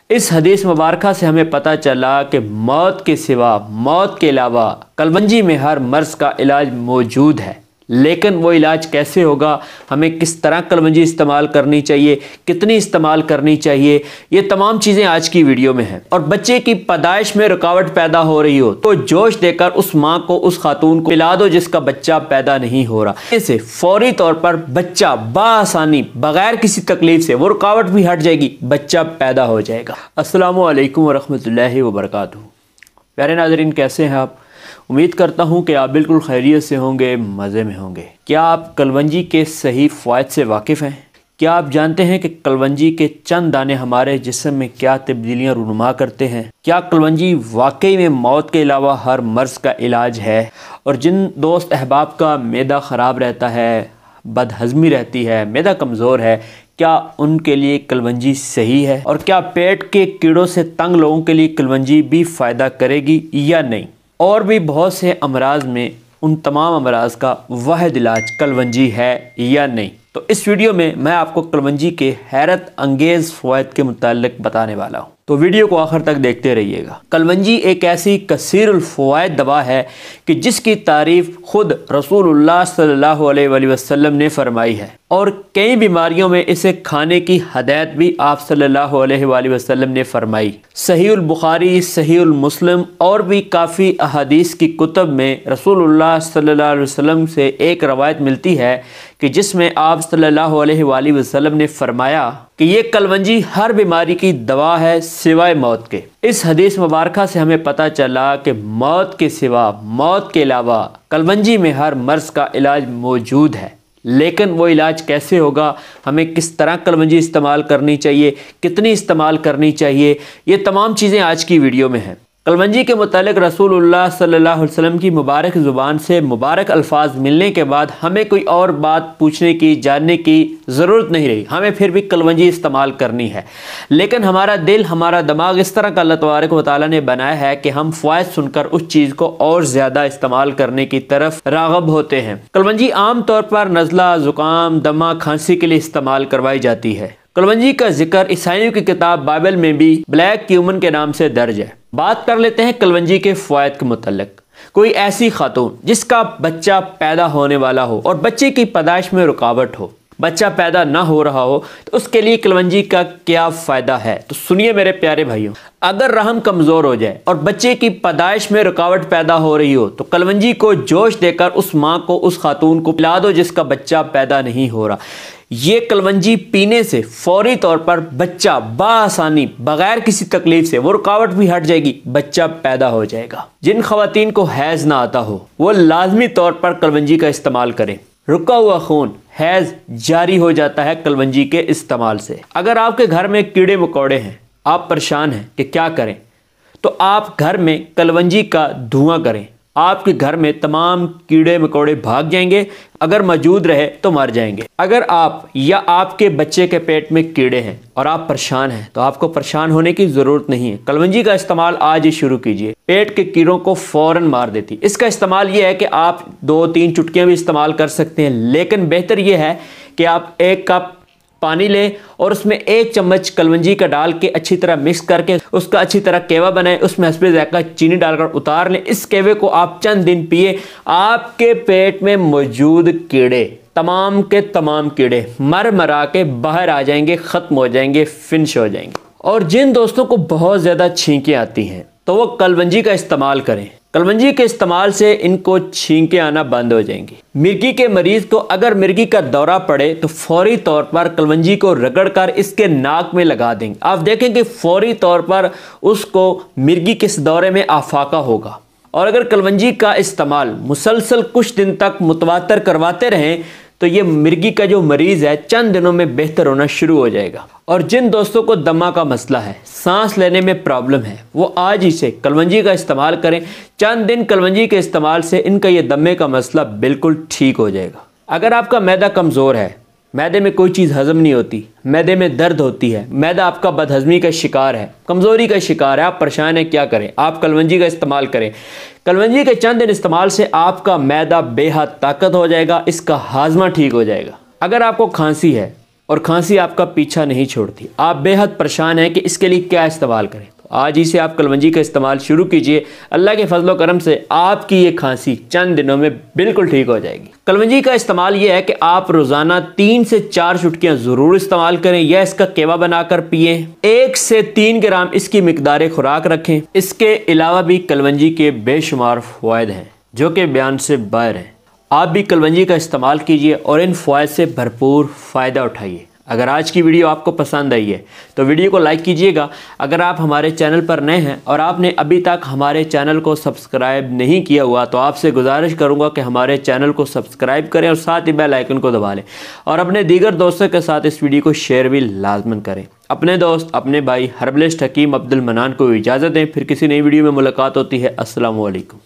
इस हदीस मुबारका से हमें पता चला कि मौत के सिवा, मौत के अलावा कलवंजी में हर मर्ज़ का इलाज मौजूद है। लेकिन वो इलाज कैसे होगा, हमें किस तरह कलवंजी इस्तेमाल करनी चाहिए, कितनी इस्तेमाल करनी चाहिए, ये तमाम चीज़ें आज की वीडियो में हैं। और बच्चे की पैदाइश में रुकावट पैदा हो रही हो तो जोश देकर उस माँ को, उस खातून को पिला दो जिसका बच्चा पैदा नहीं हो रहा। इससे फौरी तौर पर बच्चा बाआसानी, बगैर किसी तकलीफ से, वो रुकावट भी हट जाएगी, बच्चा पैदा हो जाएगा। अस्सलामु अलैकुम वरहमतुल्लाहि वबरकातुहू। प्यारे नाज़रीन, कैसे हैं आप? उम्मीद करता हूं कि आप बिल्कुल खैरियत से होंगे, मज़े में होंगे। क्या आप कलवंजी के सही फ़वाइद से वाकिफ़ हैं? क्या आप जानते हैं कि कलवंजी के चंद दाने हमारे जिस्म में क्या तब्दीलियाँ रूनुमा करते हैं? क्या कलवंजी वाकई में मौत के अलावा हर मर्ज़ का इलाज है? और जिन दोस्त अहबाब का मैदा ख़राब रहता है, बदहज़मी रहती है, मैदा कमज़ोर है, क्या उनके लिए कलवंजी सही है? और क्या पेट के कीड़ों से तंग लोगों के लिए कलवंजी भी फ़ायदा करेगी या नहीं? और भी बहुत से अमराज में उन तमाम अमराज का वाहिद इलाज कलवंजी है या नहीं? तो इस वीडियो में मैं आपको कलवंजी के हैरत अंगेज़ फ़वाइद के मुताल्लिक बताने वाला हूँ, तो वीडियो को आखिर तक देखते रहिएगा। कलवंजी एक ऐसी कसीरुल फ़वाइद दवा है कि जिसकी तारीफ़ खुद रसूलुल्लाह सल्लल्लाहु अलैहि वसल्लम ने फरमाई है, और कई बीमारियों में इसे खाने की हदायत भी आप सल्लल्लाहु अलैहि वसल्लम ने फरमाई। सहीहुल बुखारी, सहीहुल मुस्लिम और भी काफ़ी अहादीस की कुतुब में रसूलुल्लाह सल्लल्लाहु अलैहि वसल्लम से एक रवायत मिलती है कि जिसमें आप सल्लल्लाहु अलैहि वसल्लम ने फरमाया कि ये कलवंजी हर बीमारी की दवा है सिवाय मौत के। इस हदीस मुबारका से हमें पता चला कि मौत के सिवा, मौत के अलावा कलवंजी में हर मर्ज़ का इलाज मौजूद है। लेकिन वो इलाज कैसे होगा, हमें किस तरह कलवंजी इस्तेमाल करनी चाहिए, कितनी इस्तेमाल करनी चाहिए, ये तमाम चीज़ें आज की वीडियो में हैं। कलवंजी के मुतालिक रसूलुल्लाह सल्लल्लाहु अलैहि वसल्लम की मुबारक ज़ुबान से मुबारक अल्फाज मिलने के बाद हमें कोई और बात पूछने की, जानने की ज़रूरत नहीं रही। हमें फिर भी कलवंजी इस्तेमाल करनी है, लेकिन हमारा दिल, हमारा दिमाग इस तरह का अल्लाह तबारक व तआला ने बनाया है कि हम फ़वाइद सुनकर उस चीज़ को और ज़्यादा इस्तेमाल करने की तरफ राग़ब होते हैं। कलवंजी आम तौर पर नज़ला, ज़ुकाम, दमा, खांसी के लिए इस्तेमाल करवाई जाती है। कलवंजी का जिक्र ईसाइयों की किताब बाइबल में भी ब्लैक क्यूमन के नाम से दर्ज है। बात कर लेते हैं कलवंजी के फ़वाइद के मुताल्लिक। कोई ऐसी खातून जिसका बच्चा पैदा होने वाला हो और बच्चे की पैदाइश में रुकावट हो, बच्चा पैदा ना हो रहा हो, तो उसके लिए कलवंजी का क्या फ़ायदा है? तो सुनिए मेरे प्यारे भाइयों, अगर रहम कमज़ोर हो जाए और बच्चे की पैदाइश में रुकावट पैदा हो रही हो तो कलवंजी को जोश देकर उस माँ को, उस खातून को पिला दो जिसका बच्चा पैदा नहीं हो रहा। ये कलवंजी पीने से फौरी तौर पर बच्चा बाआसानी, बगैर किसी तकलीफ से, वो रुकावट भी हट जाएगी, बच्चा पैदा हो जाएगा। जिन खवातीन को हैज़ ना आता हो वो लाजमी तौर पर कलवंजी का इस्तेमाल करें। रुका हुआ खून, हैज़ जारी हो जाता है कलवंजी के इस्तेमाल से। अगर आपके घर में कीड़े मकोड़े हैं, आप परेशान हैं कि क्या करें, तो आप घर में कलवंजी का धुआं करें। आपके घर में तमाम कीड़े मकोड़े भाग जाएंगे, अगर मौजूद रहे तो मर जाएंगे। अगर आप या आपके बच्चे के पेट में कीड़े हैं और आप परेशान हैं तो आपको परेशान होने की ज़रूरत नहीं है। कलवंजी का इस्तेमाल आज ही शुरू कीजिए, पेट के कीड़ों को फ़ौरन मार देती। इसका इस्तेमाल ये है कि आप 2-3 चुटकियाँ भी इस्तेमाल कर सकते हैं, लेकिन बेहतर ये है कि आप 1 कप पानी लें और उसमें 1 चम्मच कलवंजी का डाल के अच्छी तरह मिक्स करके उसका अच्छी तरह केवा बनाएं, उसमें हस्बे ज़ायक़ा चीनी डालकर उतार लें। इस केवे को आप चंद दिन पिए, आपके पेट में मौजूद कीड़े, तमाम के तमाम कीड़े मर मरा के बाहर आ जाएंगे, ख़त्म हो जाएंगे, फिनिश हो जाएंगे। और जिन दोस्तों को बहुत ज़्यादा छींकें आती हैं तो वो कलवंजी का इस्तेमाल करें। कलवंजी के इस्तेमाल से इनको छींकें आना बंद हो जाएंगी। मिर्गी के मरीज़ को अगर मिर्गी का दौरा पड़े तो फौरी तौर पर कलवंजी को रगड़कर इसके नाक में लगा देंगे। आप देखेंगे फौरी तौर पर उसको मिर्गी किस दौरे में आफाका होगा। और अगर कलवंजी का इस्तेमाल मुसलसल कुछ दिन तक मुतवातर करवाते रहें तो ये मिर्गी का जो मरीज़ है चंद दिनों में बेहतर होना शुरू हो जाएगा। और जिन दोस्तों को दमा का मसला है, सांस लेने में प्रॉब्लम है, वो आज ही से कलवंजी का इस्तेमाल करें। चंद दिन कलवंजी के इस्तेमाल से इनका ये दमे का मसला बिल्कुल ठीक हो जाएगा। अगर आपका मैदा कमज़ोर है, मैदे में कोई चीज़ हजम नहीं होती, मैदे में दर्द होती है, मैदा आपका बदहजमी का शिकार है, कमज़ोरी का शिकार है, आप परेशान हैं, क्या करें? आप कलवंजी का इस्तेमाल करें। कलवंजी के चंद दिन इस्तेमाल से आपका मैदा बेहद ताकत हो जाएगा, इसका हाजमा ठीक हो जाएगा। अगर आपको खांसी है, और खांसी आपका पीछा नहीं छोड़ती, आप बेहद परेशान हैं कि इसके लिए क्या इस्तेमाल करें, तो आज ही से आप कलवंजी का इस्तेमाल शुरू कीजिए। अल्लाह के फजलो करम से आपकी ये खांसी चंद दिनों में बिल्कुल ठीक हो जाएगी। कलवंजी का इस्तेमाल ये है कि आप रोज़ाना 3 से 4 चुटकियाँ ज़रूर इस्तेमाल करें या इसका केवा बनाकर पिएं। 1 से 3 ग्राम इसकी मिकदार खुराक रखें। इसके अलावा भी कलवंजी के बेशुमार फ़वाइद हैं जो कि बयान से बाहर हैं। आप भी कलवंजी का इस्तेमाल कीजिए और इन फ़वाइद से भरपूर फ़ायदा उठाइए। अगर आज की वीडियो आपको पसंद आई है तो वीडियो को लाइक कीजिएगा। अगर आप हमारे चैनल पर नए हैं और आपने अभी तक हमारे चैनल को सब्सक्राइब नहीं किया हुआ तो आपसे गुजारिश करूंगा कि हमारे चैनल को सब्सक्राइब करें और साथ ही बेल आइकन को दबा लें और अपने दीगर दोस्तों के साथ इस वीडियो को शेयर भी लाजमन करें। अपने दोस्त अपने भाई हर्बलिस्ट हकीम अब्दुल मनान को इजाज़त दें। फिर किसी नई वीडियो में मुलाकात होती है। अस्सलाम वालेकुम।